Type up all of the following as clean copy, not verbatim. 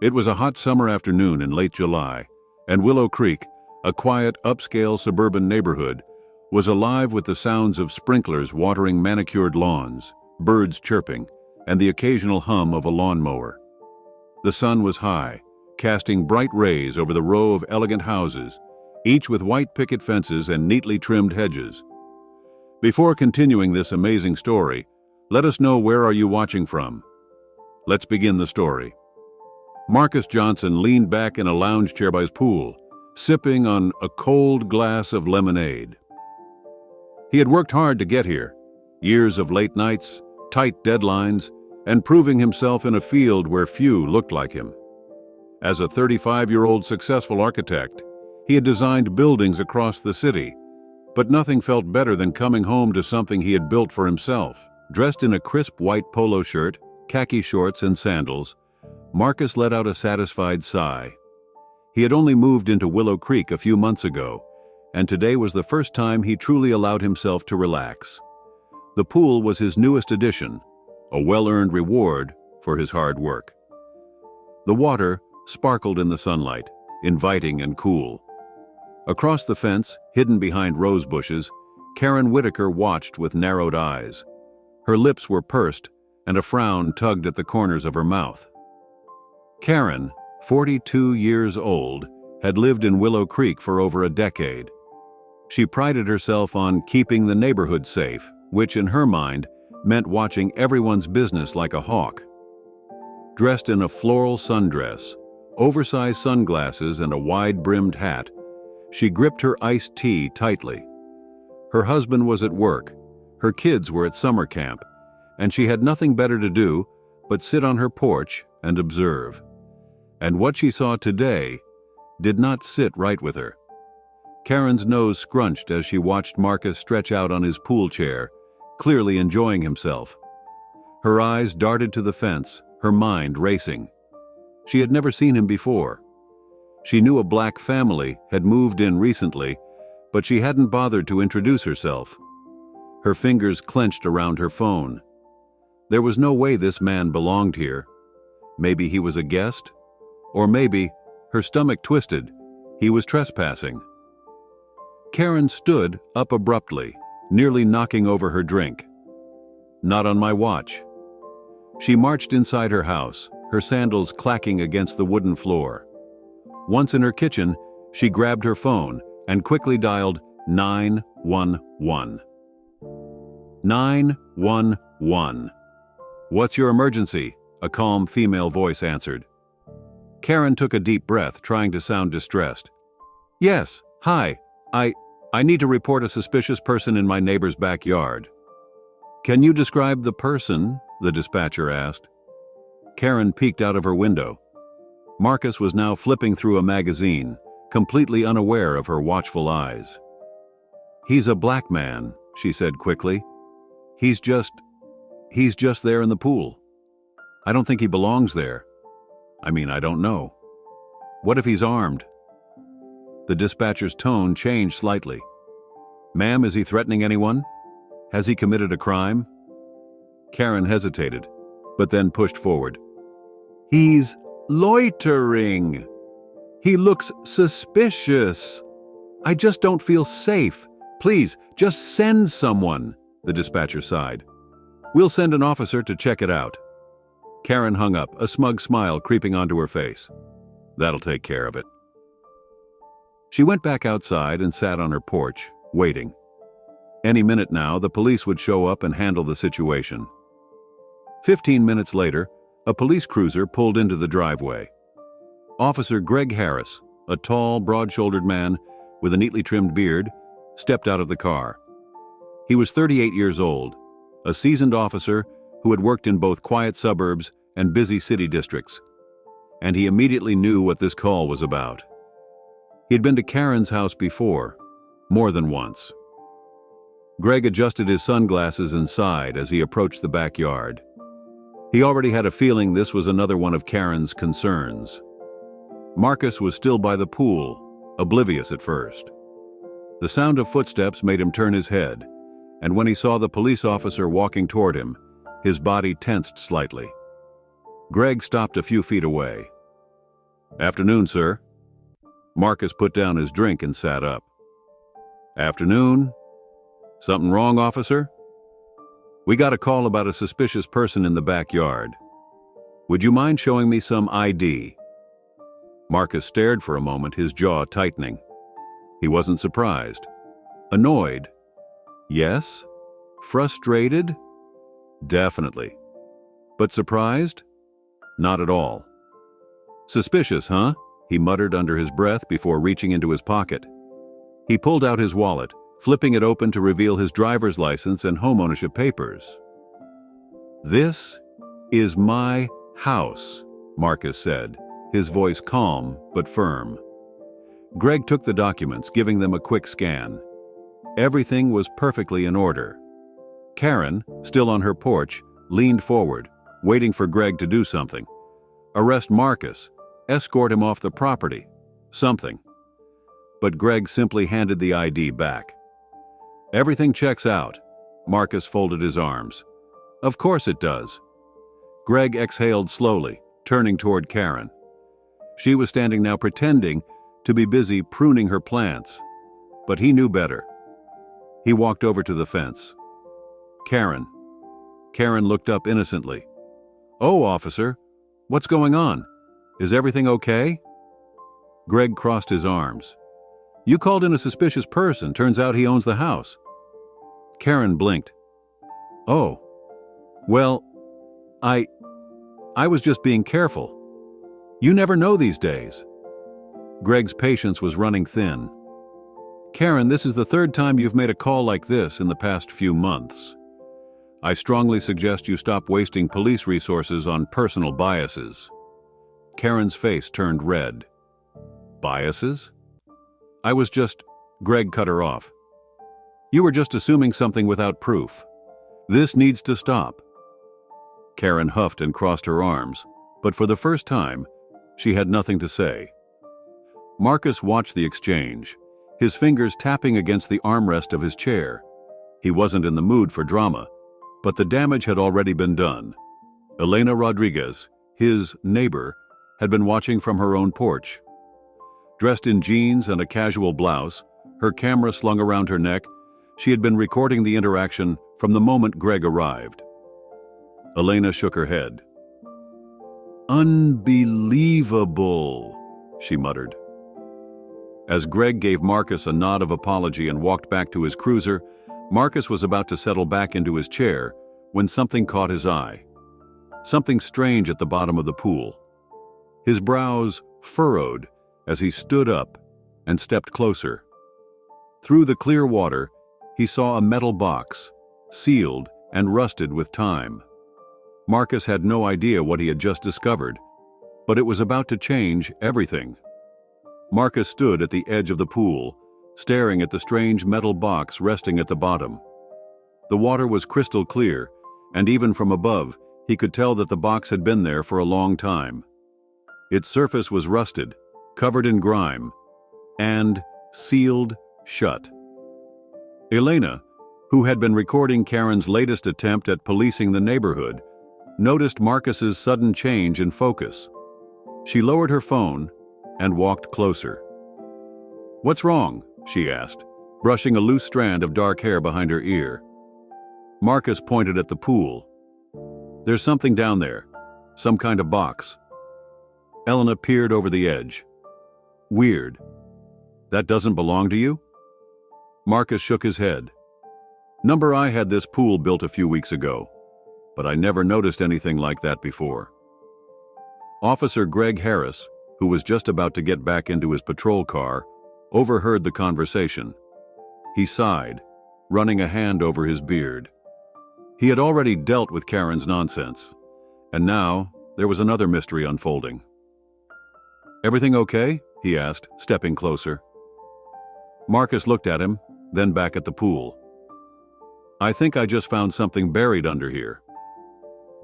It was a hot summer afternoon in late July, and Willow Creek, a quiet, upscale suburban neighborhood, was alive with the sounds of sprinklers watering manicured lawns, birds chirping, and the occasional hum of a lawnmower. The sun was high, casting bright rays over the row of elegant houses, each with white picket fences and neatly trimmed hedges. Before continuing this amazing story, let us know where are you watching from. Let's begin the story. Marcus Johnson leaned back in a lounge chair by his pool, sipping on a cold glass of lemonade. He had worked hard to get here, years of late nights, tight deadlines, and proving himself in a field where few looked like him. As a 35-year-old successful architect, he had designed buildings across the city, but nothing felt better than coming home to something he had built for himself. Dressed in a crisp white polo shirt, khaki shorts, and sandals, Marcus let out a satisfied sigh. He had only moved into Willow Creek a few months ago, and today was the first time he truly allowed himself to relax. The pool was his newest addition, a well-earned reward for his hard work. The water sparkled in the sunlight, inviting and cool. Across the fence, hidden behind rose bushes, Karen Whitaker watched with narrowed eyes. Her lips were pursed, and a frown tugged at the corners of her mouth. Karen, 42 years old, had lived in Willow Creek for over a decade. She prided herself on keeping the neighborhood safe, which in her mind meant watching everyone's business like a hawk. Dressed in a floral sundress, oversized sunglasses, and a wide-brimmed hat, she gripped her iced tea tightly. Her husband was at work, her kids were at summer camp, and she had nothing better to do but sit on her porch and observe. And what she saw today did not sit right with her. Karen's nose scrunched as she watched Marcus stretch out on his pool chair, clearly enjoying himself. Her eyes darted to the fence, her mind racing. She had never seen him before. She knew a black family had moved in recently, but she hadn't bothered to introduce herself. Her fingers clenched around her phone. There was no way this man belonged here. Maybe he was a guest? Or maybe, her stomach twisted, he was trespassing. Karen stood up abruptly, nearly knocking over her drink. Not on my watch. She marched inside her house, her sandals clacking against the wooden floor. Once in her kitchen, she grabbed her phone and quickly dialed 911. 911. "What's your emergency?" a calm female voice answered. Karen took a deep breath, trying to sound distressed. "Yes, hi, I need to report a suspicious person in my neighbor's backyard." "Can you describe the person?" the dispatcher asked. Karen peeked out of her window. Marcus was now flipping through a magazine, completely unaware of her watchful eyes. "He's a black man," she said quickly. He's just there in the pool. I don't think he belongs there. I don't know. What if he's armed?" The dispatcher's tone changed slightly. "Ma'am, is he threatening anyone? Has he committed a crime?" Karen hesitated, but then pushed forward. "He's loitering. He looks suspicious. I just don't feel safe. Please, just send someone," the dispatcher sighed. "We'll send an officer to check it out." Karen hung up, a smug smile creeping onto her face. "That'll take care of it." She went back outside and sat on her porch, waiting. Any minute now, the police would show up and handle the situation. 15 minutes later, a police cruiser pulled into the driveway. Officer Greg Harris, a tall, broad-shouldered man with a neatly trimmed beard, stepped out of the car. He was 38 years old, a seasoned officer who had worked in both quiet suburbs and busy city districts, and he immediately knew what this call was about. He had been to Karen's house before, more than once. Greg adjusted his sunglasses and sighed as he approached the backyard. He already had a feeling this was another one of Karen's concerns. Marcus was still by the pool, oblivious at first. The sound of footsteps made him turn his head, and when he saw the police officer walking toward him, his body tensed slightly. Greg stopped a few feet away. "Afternoon, sir." Marcus put down his drink and sat up. "Afternoon. Something wrong, officer?" "We got a call about a suspicious person in the backyard. Would you mind showing me some ID?" Marcus stared for a moment, his jaw tightening. He wasn't surprised. Annoyed? Yes. Frustrated? Definitely. But surprised? Not at all. "Suspicious, huh?" he muttered under his breath before reaching into his pocket. He pulled out his wallet, flipping it open to reveal his driver's license and homeownership papers. "This is my house," Marcus said, his voice calm but firm. Greg took the documents, giving them a quick scan. Everything was perfectly in order. Karen, still on her porch, leaned forward, waiting for Greg to do something. Arrest Marcus, escort him off the property, something. But Greg simply handed the ID back. "Everything checks out." Marcus folded his arms. "Of course it does." Greg exhaled slowly, turning toward Karen. She was standing now pretending to be busy pruning her plants, but he knew better. He walked over to the fence. "Karen." Karen looked up innocently. "Oh, officer, what's going on? Is everything okay?" Greg crossed his arms. "You called in a suspicious person. Turns out he owns the house." Karen blinked. "Oh, well, I was just being careful. You never know these days." Greg's patience was running thin. "Karen, this is the third time you've made a call like this in the past few months. I strongly suggest you stop wasting police resources on personal biases." Karen's face turned red. "Biases?" Greg cut her off. "You were just assuming something without proof. This needs to stop." Karen huffed and crossed her arms, but for the first time, she had nothing to say. Marcus watched the exchange, his fingers tapping against the armrest of his chair. He wasn't in the mood for drama, but the damage had already been done. Elena Rodriguez, his neighbor, had been watching from her own porch. Dressed in jeans and a casual blouse, her camera slung around her neck, she had been recording the interaction from the moment Greg arrived. Elena shook her head. "Unbelievable," she muttered. As Greg gave Marcus a nod of apology and walked back to his cruiser, Marcus was about to settle back into his chair when something caught his eye. Something strange at the bottom of the pool. His brows furrowed as he stood up and stepped closer. Through the clear water, he saw a metal box, sealed and rusted with time. Marcus had no idea what he had just discovered, but it was about to change everything. Marcus stood at the edge of the pool, staring at the strange metal box resting at the bottom. The water was crystal clear, and even from above, he could tell that the box had been there for a long time. Its surface was rusted, covered in grime, and sealed shut. Elena, who had been recording Karen's latest attempt at policing the neighborhood, noticed Marcus's sudden change in focus. She lowered her phone and walked closer. "What's wrong?" she asked, brushing a loose strand of dark hair behind her ear. Marcus pointed at the pool. "There's something down there, some kind of box." Elena peered over the edge. "Weird. That doesn't belong to you?" Marcus shook his head. I had this pool built a few weeks ago, but I never noticed anything like that before." Officer Greg Harris, who was just about to get back into his patrol car, overheard the conversation. He sighed, running a hand over his beard. He had already dealt with Karen's nonsense, and now there was another mystery unfolding. "Everything okay?" he asked, stepping closer. Marcus looked at him, then back at the pool. "I think I just found something buried under here."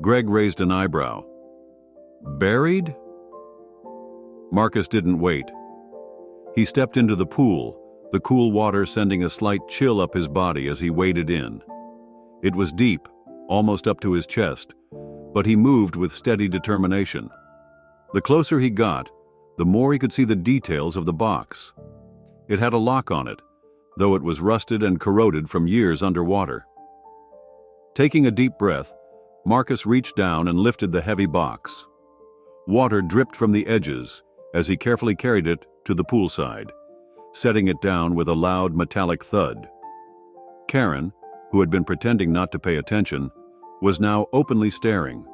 Greg raised an eyebrow. "Buried?" Marcus didn't wait. He stepped into the pool, the cool water sending a slight chill up his body as he waded in. It was deep, almost up to his chest, but he moved with steady determination. The closer he got, the more he could see the details of the box. It had a lock on it, though it was rusted and corroded from years underwater. Taking a deep breath, Marcus reached down and lifted the heavy box. Water dripped from the edges as he carefully carried it to the poolside, setting it down with a loud metallic thud. Karen, who had been pretending not to pay attention, was now openly staring.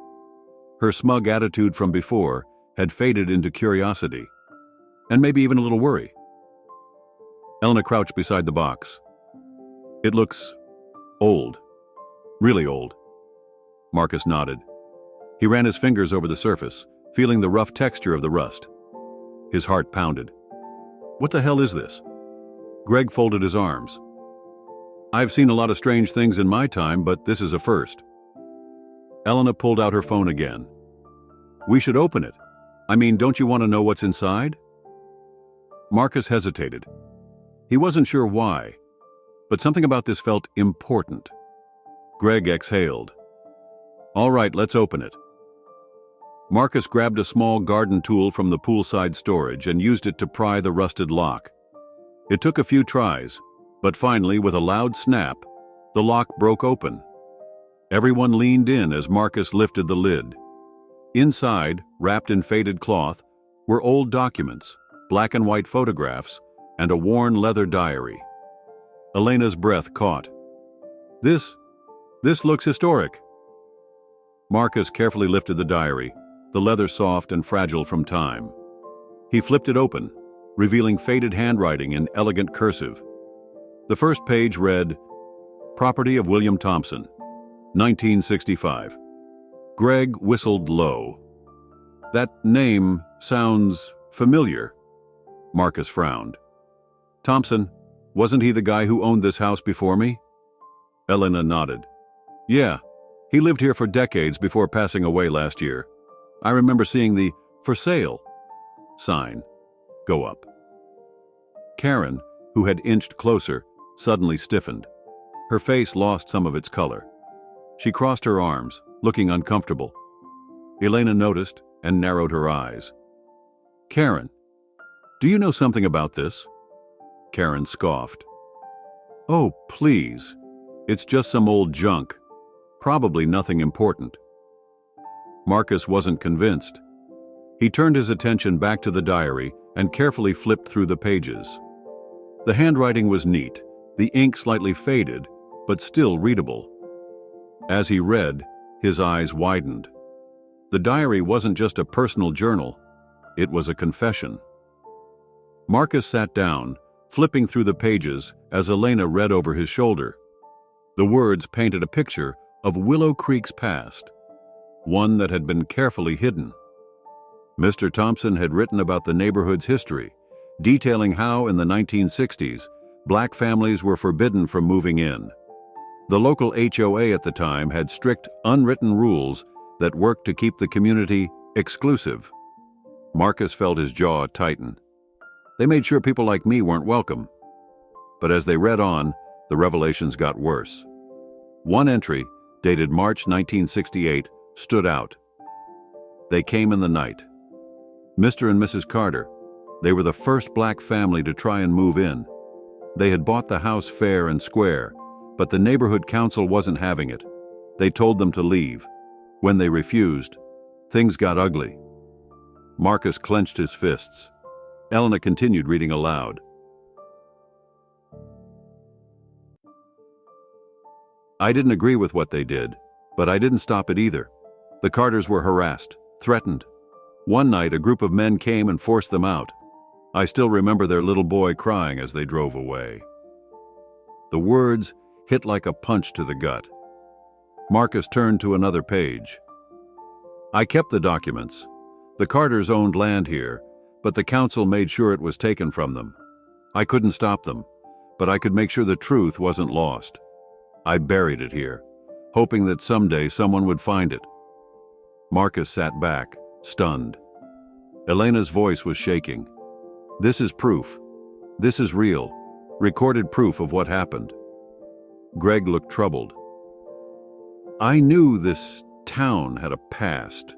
Her smug attitude from before had faded into curiosity, and maybe even a little worry. Elena crouched beside the box. "It looks old. Really old." Marcus nodded. He ran his fingers over the surface, feeling the rough texture of the rust. His heart pounded. "What the hell is this?" Greg folded his arms. "I've seen a lot of strange things in my time, but this is a first." Elena pulled out her phone again. "We should open it. I mean, don't you want to know what's inside?" Marcus hesitated. He wasn't sure why, but something about this felt important. Greg exhaled. "All right, let's open it." Marcus grabbed a small garden tool from the poolside storage and used it to pry the rusted lock. It took a few tries, but finally, with a loud snap, the lock broke open. Everyone leaned in as Marcus lifted the lid. Inside, wrapped in faded cloth, were old documents, black and white photographs, and a worn leather diary. Elena's breath caught. This looks historic." Marcus carefully lifted the diary, the leather soft and fragile from time. He flipped it open, revealing faded handwriting in elegant cursive. The first page read, "Property of William Thompson, 1965. Greg whistled low. "That name sounds familiar." Marcus frowned. "Thompson, wasn't he the guy who owned this house before me?" Elena nodded. "Yeah, he lived here for decades before passing away last year. I remember seeing the 'For Sale' sign go up." Karen, who had inched closer, suddenly stiffened. Her face lost some of its color. She crossed her arms, looking uncomfortable. Elena noticed and narrowed her eyes. "Karen, do you know something about this?" Karen scoffed. "Oh, please. It's just some old junk. Probably nothing important." Marcus wasn't convinced. He turned his attention back to the diary and carefully flipped through the pages. The handwriting was neat, the ink slightly faded, but still readable. As he read, his eyes widened. The diary wasn't just a personal journal, it was a confession. Marcus sat down, flipping through the pages as Elena read over his shoulder. The words painted a picture of Willow Creek's past, one that had been carefully hidden. Mr. Thompson had written about the neighborhood's history, detailing how in the 1960s, black families were forbidden from moving in. The local HOA at the time had strict, unwritten rules that worked to keep the community exclusive. Marcus felt his jaw tighten. They made sure people like me weren't welcome. But as they read on, the revelations got worse. One entry, dated March 1968, stood out. They came in the night. Mr. and Mrs. Carter, they were the first black family to try and move in. They had bought the house fair and square, but the neighborhood council wasn't having it. They told them to leave. When they refused, things got ugly. Marcus clenched his fists. Elena continued reading aloud. "I didn't agree with what they did, but I didn't stop it either. The Carters were harassed, threatened. One night, a group of men came and forced them out. I still remember their little boy crying as they drove away." The words hit like a punch to the gut. Marcus turned to another page. "I kept the documents. The Carters owned land here, but the council made sure it was taken from them. I couldn't stop them, but I could make sure the truth wasn't lost. I buried it here, hoping that someday someone would find it." Marcus sat back, stunned. Elena's voice was shaking. "This is proof. This is real, recorded proof of what happened." Greg looked troubled. "I knew this town had a past,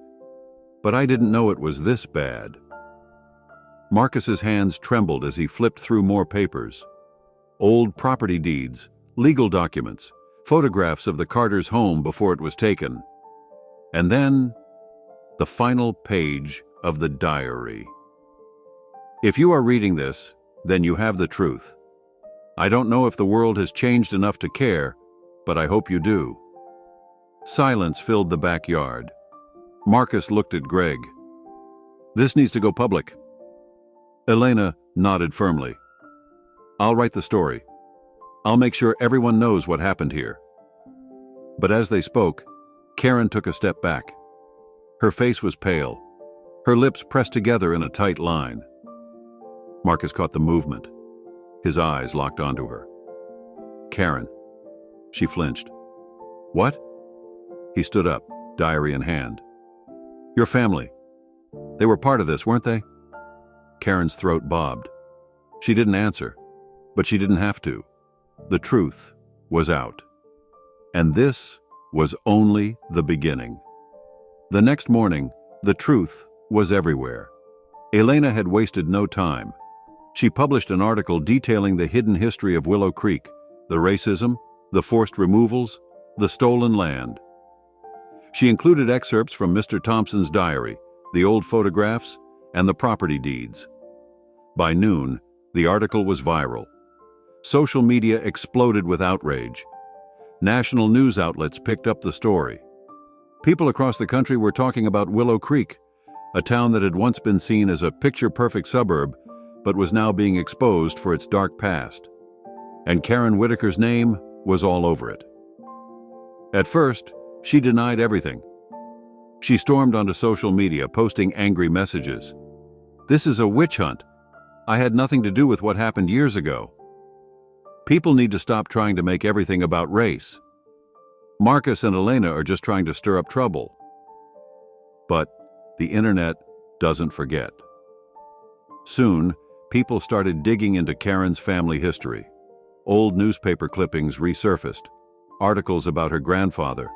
but I didn't know it was this bad." Marcus's hands trembled as he flipped through more papers. Old property deeds, legal documents, photographs of the Carters' home before it was taken. And then, the final page of the diary. If you are reading this, then you have the truth. I don't know if the world has changed enough to care, but I hope you do. Silence filled the backyard. Marcus looked at Greg. This needs to go public. Elena nodded firmly. I'll write the story. I'll make sure everyone knows what happened here. But as they spoke, Karen took a step back. Her face was pale, her lips pressed together in a tight line. Marcus caught the movement. His eyes locked onto her. Karen. She flinched. What? He stood up, diary in hand. Your family. They were part of this, weren't they? Karen's throat bobbed. She didn't answer, but she didn't have to. The truth was out. And this was only the beginning. The next morning, the truth was everywhere. Elena had wasted no time. She published an article detailing the hidden history of Willow Creek, the racism, the forced removals, the stolen land. She included excerpts from Mr. Thompson's diary, the old photographs, and the property deeds. By noon, the article was viral. Social media exploded with outrage. National news outlets picked up the story. People across the country were talking about Willow Creek, a town that had once been seen as a picture-perfect suburb, but was now being exposed for its dark past. And Karen Whitaker's name was all over it. At first, she denied everything. She stormed onto social media, posting angry messages. This is a witch hunt. I had nothing to do with what happened years ago. People need to stop trying to make everything about race. Marcus and Elena are just trying to stir up trouble. But the internet doesn't forget. Soon, people started digging into Karen's family history. Old newspaper clippings resurfaced, articles about her grandfather,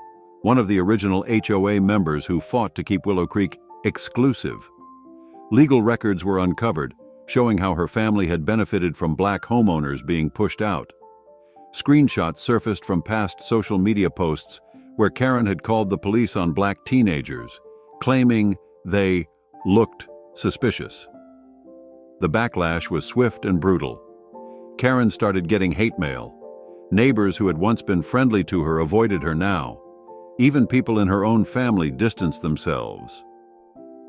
one of the original HOA members who fought to keep Willow Creek exclusive. Legal records were uncovered, showing how her family had benefited from black homeowners being pushed out. Screenshots surfaced from past social media posts where Karen had called the police on black teenagers, claiming they looked suspicious. The backlash was swift and brutal. Karen started getting hate mail. Neighbors who had once been friendly to her avoided her now. Even people in her own family distanced themselves.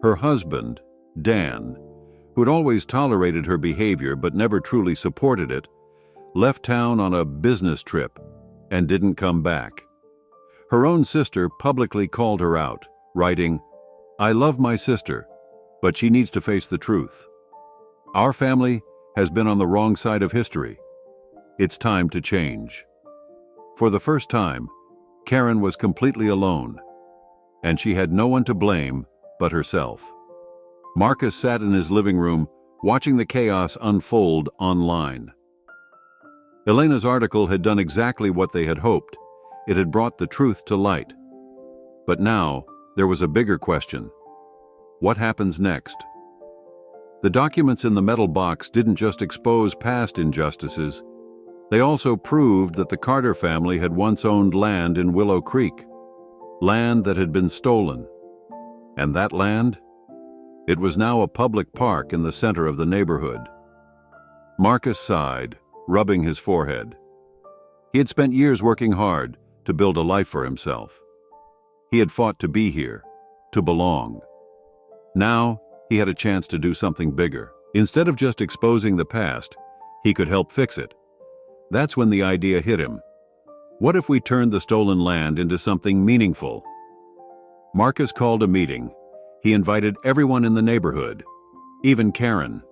Her husband, Dan, who had always tolerated her behavior but never truly supported it, left town on a business trip and didn't come back. Her own sister publicly called her out, writing, "I love my sister, but she needs to face the truth. Our family has been on the wrong side of history. It's time to change." For the first time, Karen was completely alone, and she had no one to blame but herself. Marcus sat in his living room, watching the chaos unfold online. Elena's article had done exactly what they had hoped. It had brought the truth to light. But now, there was a bigger question. What happens next? The documents in the metal box didn't just expose past injustices. They also proved that the Carter family had once owned land in Willow Creek, land that had been stolen. And that land? It was now a public park in the center of the neighborhood. Marcus sighed, rubbing his forehead. He had spent years working hard to build a life for himself. He had fought to be here, to belong. Now, he had a chance to do something bigger. Instead of just exposing the past, he could help fix it. That's when the idea hit him. What if we turned the stolen land into something meaningful? Marcus called a meeting. He invited everyone in the neighborhood, even Karen.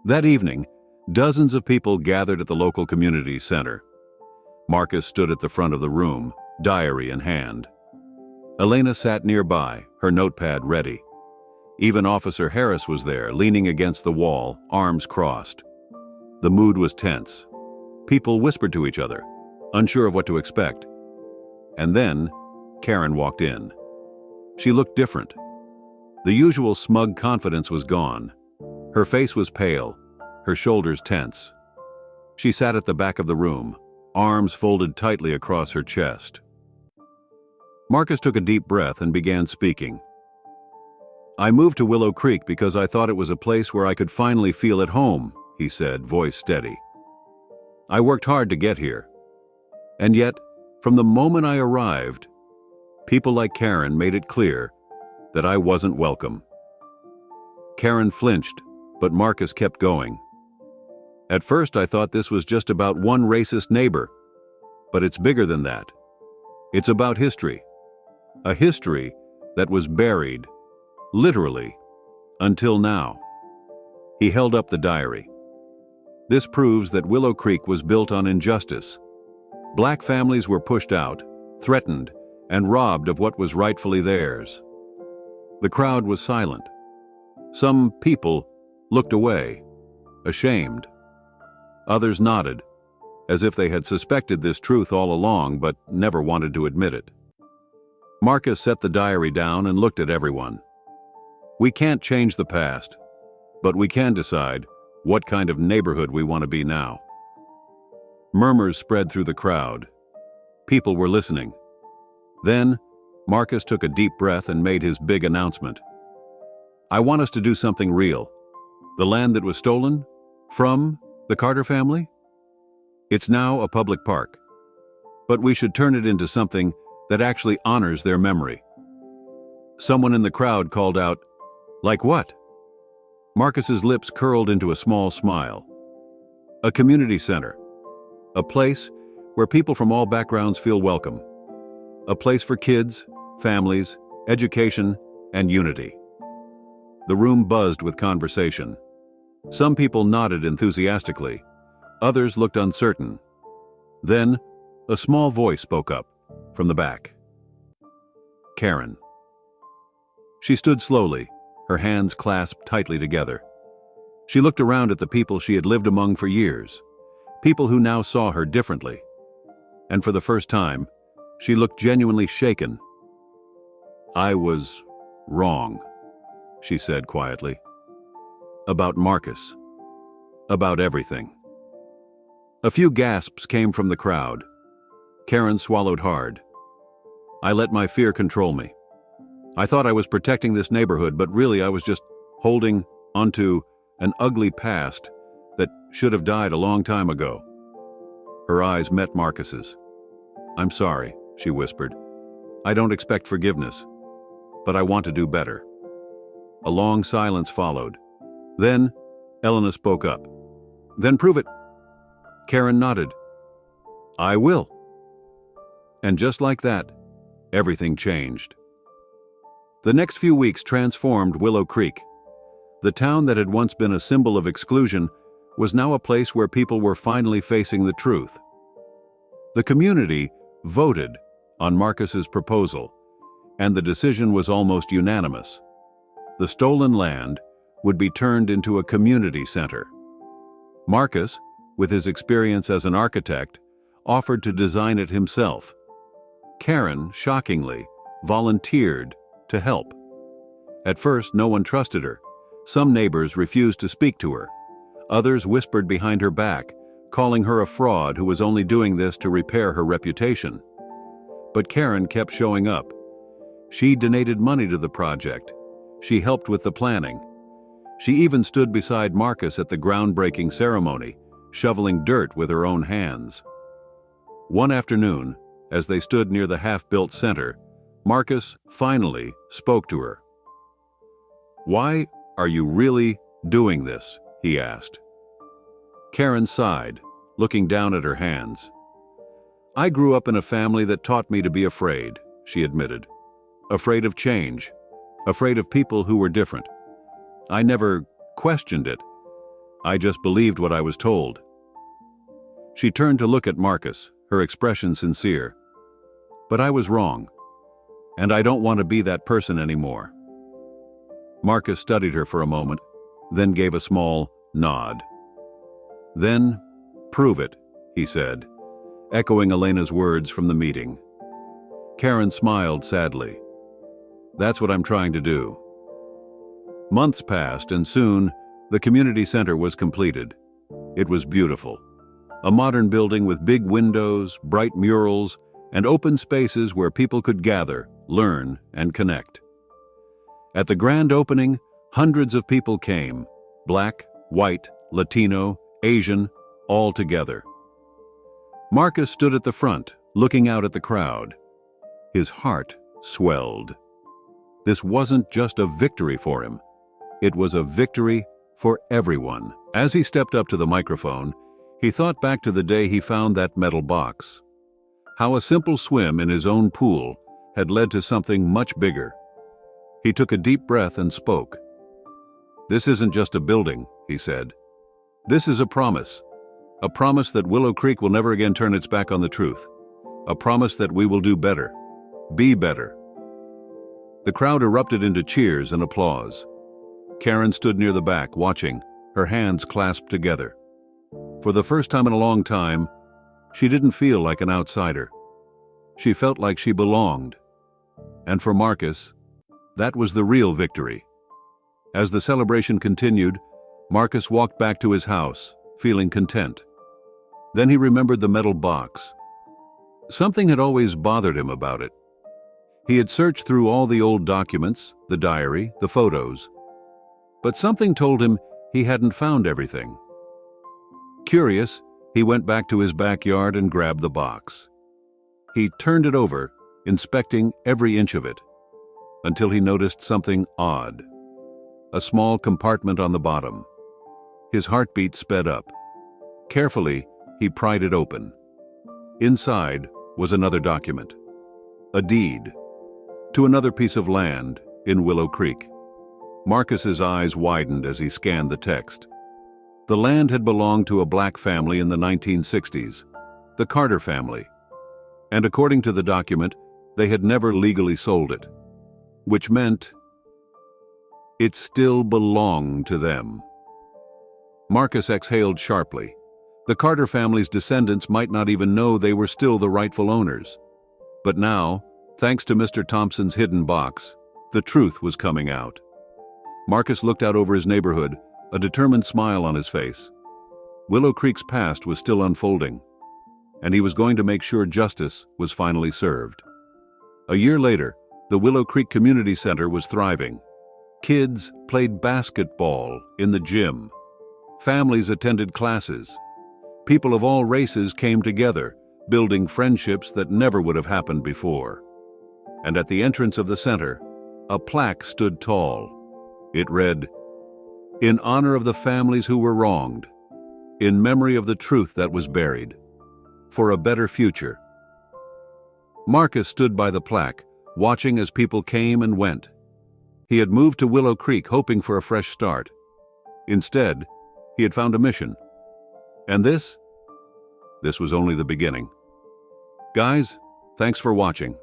That evening, dozens of people gathered at the local community center. Marcus stood at the front of the room, diary in hand. Elena sat nearby, her notepad ready. Even Officer Harris was there, leaning against the wall, arms crossed. The mood was tense. People whispered to each other, unsure of what to expect. And then, Karen walked in. She looked different. The usual smug confidence was gone. Her face was pale, her shoulders tense. She sat at the back of the room, arms folded tightly across her chest. Marcus took a deep breath and began speaking. "I moved to Willow Creek because I thought it was a place where I could finally feel at home," he said, voice steady. "I worked hard to get here. And yet, from the moment I arrived, people like Karen made it clear that I wasn't welcome." Karen flinched, but Marcus kept going. "At first I thought this was just about one racist neighbor, but it's bigger than that. It's about history. A history that was buried, literally, until now." He held up the diary. "This proves that Willow Creek was built on injustice. Black families were pushed out, threatened, and robbed of what was rightfully theirs." The crowd was silent. Some people looked away, ashamed. Others nodded, as if they had suspected this truth all along but never wanted to admit it. Marcus set the diary down and looked at everyone. "We can't change the past, but we can decide what kind of neighborhood we want to be now." Murmurs spread through the crowd. People were listening. Then, Marcus took a deep breath and made his big announcement. "I want us to do something real. The land that was stolen from the Carter family? It's now a public park. But we should turn it into something that actually honors their memory." Someone in the crowd called out, "Like what?" Marcus's lips curled into a small smile. "A community center. A place where people from all backgrounds feel welcome. A place for kids, families, education, and unity." The room buzzed with conversation. Some people nodded enthusiastically. Others looked uncertain. Then, a small voice spoke up from the back. Karen. She stood slowly, her hands clasped tightly together. She looked around at the people she had lived among for years, people who now saw her differently. And for the first time, she looked genuinely shaken. "I was wrong," she said quietly. "About Marcus. About everything." A few gasps came from the crowd. Karen swallowed hard. "I let my fear control me. I thought I was protecting this neighborhood, but really I was just holding onto an ugly past that should have died a long time ago." Her eyes met Marcus's. "I'm sorry," she whispered. "I don't expect forgiveness, but I want to do better." A long silence followed. Then, Elena spoke up. "Then prove it." Karen nodded. "I will." And just like that, everything changed. The next few weeks transformed Willow Creek. The town that had once been a symbol of exclusion was now a place where people were finally facing the truth. The community voted on Marcus's proposal, and the decision was almost unanimous. The stolen land would be turned into a community center. Marcus, with his experience as an architect, offered to design it himself. Karen, shockingly, volunteered to help. At first, no one trusted her. Some neighbors refused to speak to her. Others whispered behind her back, calling her a fraud who was only doing this to repair her reputation. But Karen kept showing up. She donated money to the project. She helped with the planning. She even stood beside Marcus at the groundbreaking ceremony, shoveling dirt with her own hands. One afternoon, as they stood near the half-built center, Marcus finally spoke to her. "Why are you really doing this?" he asked. Karen sighed, looking down at her hands. "I grew up in a family that taught me to be afraid," she admitted. "Afraid of change, afraid of people who were different. I never questioned it. I just believed what I was told." She turned to look at Marcus, her expression sincere. "But I was wrong, and I don't want to be that person anymore." Marcus studied her for a moment, then gave a small nod. "Then, prove it," he said, echoing Elena's words from the meeting. Karen smiled sadly. "That's what I'm trying to do." Months passed, and soon, The community center was completed. It was beautiful. A modern building with big windows, bright murals, and open spaces where people could gather, learn, and connect. At the grand opening, hundreds of people came, Black, white, Latino, Asian, all together. Marcus stood at the front, looking out at the crowd. His heart swelled. This wasn't just a victory for him. It was a victory for everyone. As he stepped up to the microphone, he thought back to the day he found that metal box. How a simple swim in his own pool had led to something much bigger. He took a deep breath and spoke. "This isn't just a building," he said. "This is a promise that Willow Creek will never again turn its back on the truth. A promise that we will do better, be better." The crowd erupted into cheers and applause. Karen stood near the back, watching, her hands clasped together. For the first time in a long time, she didn't feel like an outsider. She felt like she belonged. And for Marcus, that was the real victory. As the celebration continued, Marcus walked back to his house, feeling content. Then he remembered the metal box. Something had always bothered him about it. He had searched through all the old documents, the diary, the photos, but something told him he hadn't found everything. Curious, he went back to his backyard and grabbed the box. He turned it over, inspecting every inch of it, until he noticed something odd. A small compartment on the bottom. His heartbeat sped up. Carefully, he pried it open. Inside was another document. A deed to another piece of land in Willow Creek. Marcus's eyes widened as he scanned the text. The land had belonged to a Black family in the 1960s, the Carter family. And according to the document, they had never legally sold it, which meant it still belonged to them. Marcus exhaled sharply. The Carter family's descendants might not even know they were still the rightful owners. But now, thanks to Mr. Thompson's hidden box, the truth was coming out. Marcus looked out over his neighborhood, a determined smile on his face. Willow Creek's past was still unfolding, and he was going to make sure justice was finally served. A year later, the Willow Creek Community Center was thriving. Kids played basketball in the gym. Families attended classes. People of all races came together, building friendships that never would have happened before. And at the entrance of the center, a plaque stood tall. It read, "In honor of the families who were wronged, in memory of the truth that was buried, for a better future." Marcus stood by the plaque, watching as people came and went. He had moved to Willow Creek hoping for a fresh start. Instead, he had found a mission. And this was only the beginning. Guys, thanks for watching.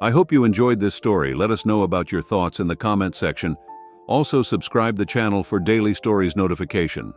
I hope you enjoyed this story. Let us know about your thoughts in the comment section. Also subscribe the channel for daily stories notification.